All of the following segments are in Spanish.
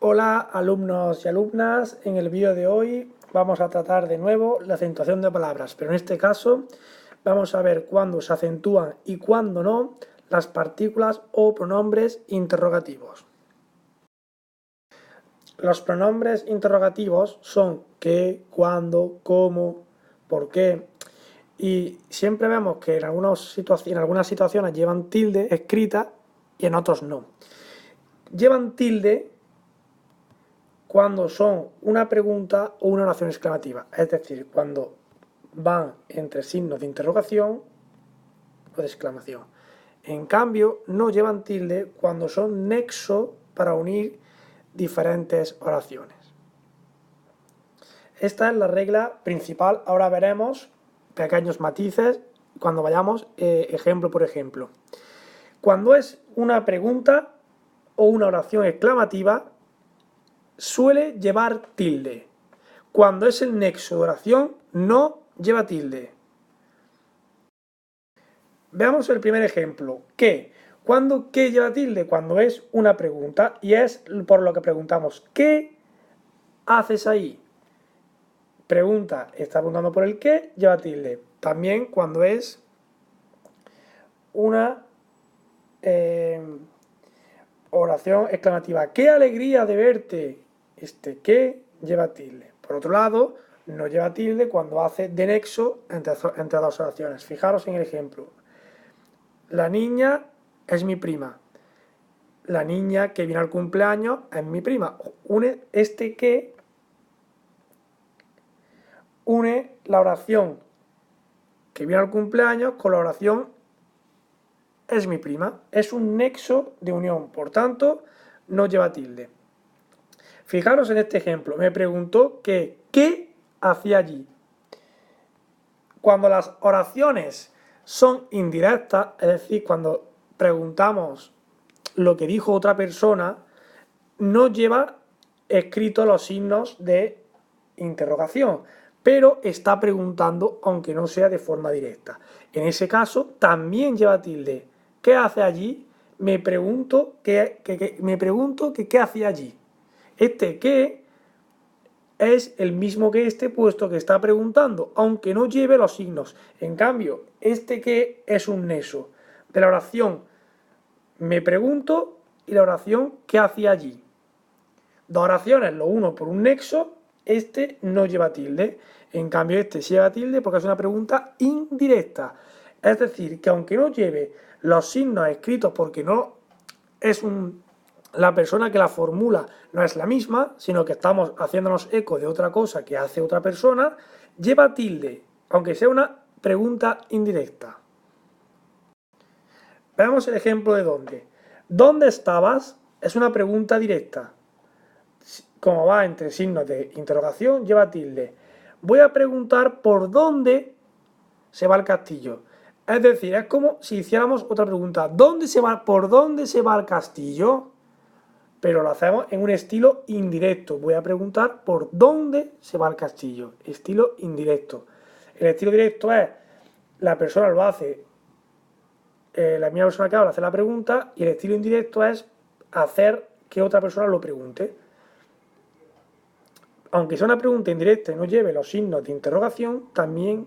Hola alumnos y alumnas, en el vídeo de hoy vamos a tratar de nuevo la acentuación de palabras, pero en este caso vamos a ver cuándo se acentúan y cuándo no las partículas o pronombres interrogativos. Los pronombres interrogativos son qué, cuándo, cómo, por qué, y siempre vemos que en algunas situaciones llevan tilde escrita y en otros no. Llevan tilde cuando son una pregunta o una oración exclamativa, es decir, cuando van entre signos de interrogación o de exclamación. En cambio, no llevan tilde cuando son nexo para unir diferentes oraciones. Esta es la regla principal. Ahora veremos pequeños matices cuando vayamos ejemplo por ejemplo. Cuando es una pregunta o una oración exclamativa, suele llevar tilde. Cuando es el nexo de oración, no lleva tilde. Veamos el primer ejemplo. ¿Qué? ¿Cuándo qué lleva tilde? Cuando es una pregunta y es por lo que preguntamos. ¿Qué haces ahí? Pregunta, está preguntando por el qué, lleva tilde. También cuando es una oración exclamativa. ¡Qué alegría de verte! ¿Qué lleva tilde? Por otro lado, no lleva tilde cuando hace de nexo entre dos oraciones. Fijaros en el ejemplo. La niña es mi prima. La niña que viene al cumpleaños es mi prima. Une une la oración que viene al cumpleaños con la oración es mi prima. Es un nexo de unión, por tanto, no lleva tilde. Fijaros en este ejemplo. Me preguntó que ¿qué hacía allí? Cuando las oraciones son indirectas, es decir, cuando preguntamos lo que dijo otra persona, no lleva escritos los signos de interrogación, pero está preguntando aunque no sea de forma directa. En ese caso también lleva tilde. ¿Qué hace allí? Me pregunto que qué hacía allí. Este qué es el mismo que este, puesto que está preguntando, aunque no lleve los signos. En cambio, este qué es un nexo de la oración me pregunto y la oración ¿qué hacía allí? Dos oraciones, lo uno por un nexo, este no lleva tilde. En cambio, este sí lleva tilde porque es una pregunta indirecta. Es decir, que aunque no lleve los signos escritos porque no es la persona que la formula no es la misma, sino que estamos haciéndonos eco de otra cosa que hace otra persona, lleva tilde, aunque sea una pregunta indirecta. Veamos el ejemplo de dónde. ¿Dónde estabas? Es una pregunta directa. Como va entre signos de interrogación, lleva tilde. Voy a preguntar por dónde se va el castillo. Es decir, es como si hiciéramos otra pregunta. ¿Por dónde se va el castillo? Pero lo hacemos en un estilo indirecto. Voy a preguntar por dónde se va el castillo. Estilo indirecto. El estilo directo es la persona lo hace, la misma persona que habla hace la pregunta, y el estilo indirecto es hacer que otra persona lo pregunte. Aunque sea una pregunta indirecta y no lleve los signos de interrogación, también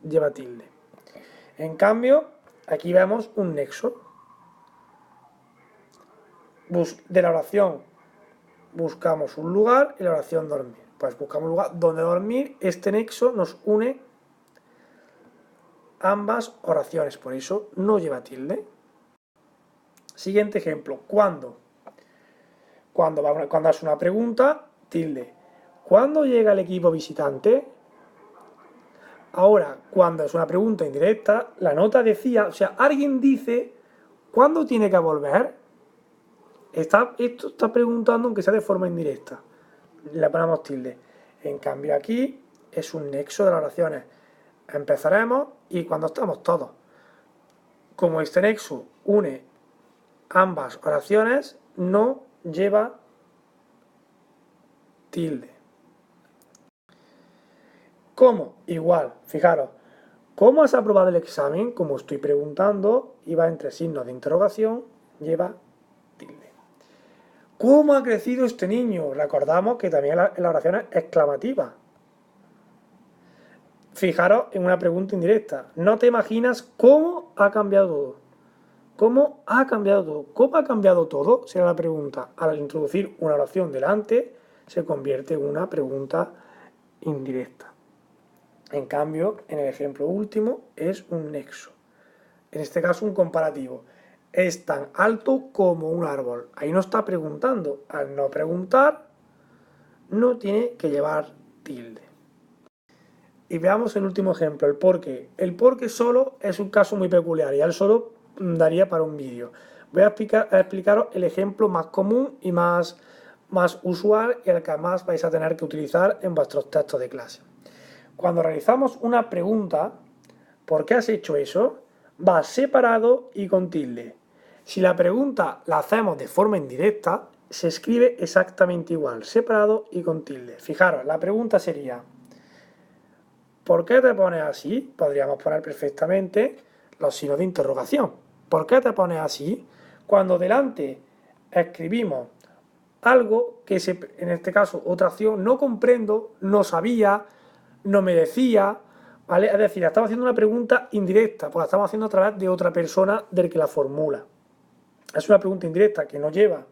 lleva tilde. En cambio, aquí vemos un nexo. De la oración buscamos un lugar y la oración dormir. Pues buscamos un lugar donde dormir. Este nexo nos une ambas oraciones, por eso no lleva tilde. Siguiente ejemplo, ¿cuándo? Cuando es una pregunta, tilde. ¿Cuándo llega el equipo visitante? Ahora, cuando es una pregunta indirecta, la nota decía, o sea, alguien dice, ¿cuándo tiene que volver? Esto está preguntando aunque sea de forma indirecta. Le ponemos tilde. En cambio aquí es un nexo de las oraciones. Empezaremos y cuando estamos todos. Como este nexo une ambas oraciones, no lleva tilde. ¿Cómo? Igual, fijaros. ¿Cómo has aprobado el examen? Como estoy preguntando, y va entre signos de interrogación, lleva tilde. ¿Cómo ha crecido este niño? Recordamos que también en las oraciones exclamativas. Fijaros en una pregunta indirecta. No te imaginas cómo ha cambiado todo. ¿Cómo ha cambiado todo? ¿Cómo ha cambiado todo? Será la pregunta. Al introducir una oración delante, se convierte en una pregunta indirecta. En cambio, en el ejemplo último, es un nexo. En este caso, un comparativo. Es tan alto como un árbol. Ahí no está preguntando. Al no preguntar, no tiene que llevar tilde. Y veamos el último ejemplo, el por qué. El por qué solo es un caso muy peculiar y él solo daría para un vídeo. Voy a explicaros el ejemplo más común y más usual y el que más vais a tener que utilizar en vuestros textos de clase. Cuando realizamos una pregunta, ¿por qué has hecho eso?, va separado y con tilde. Si la pregunta la hacemos de forma indirecta, se escribe exactamente igual, separado y con tilde. Fijaros, la pregunta sería: ¿por qué te pones así? Podríamos poner perfectamente los signos de interrogación. ¿Por qué te pones así? Cuando delante escribimos algo que, en este caso, otra acción, no comprendo, no sabía, no me decía, ¿vale? Es decir, estamos haciendo una pregunta indirecta, pues la estamos haciendo a través de otra persona del que la formula. Es una pregunta indirecta que no lleva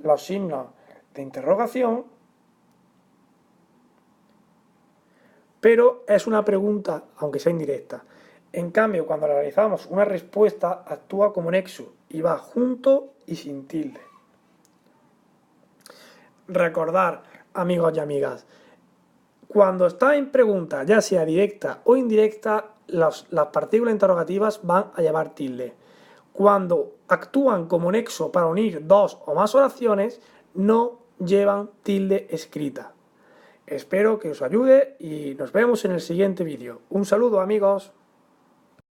los signos de interrogación, pero es una pregunta, aunque sea indirecta. En cambio, cuando realizamos una respuesta, actúa como nexo y va junto y sin tilde. Recordar, amigos y amigas, cuando está en pregunta, ya sea directa o indirecta, las partículas interrogativas van a llevar tilde. Cuando actúan como nexo para unir dos o más oraciones, no llevan tilde escrita. Espero que os ayude y nos vemos en el siguiente vídeo. Un saludo, amigos.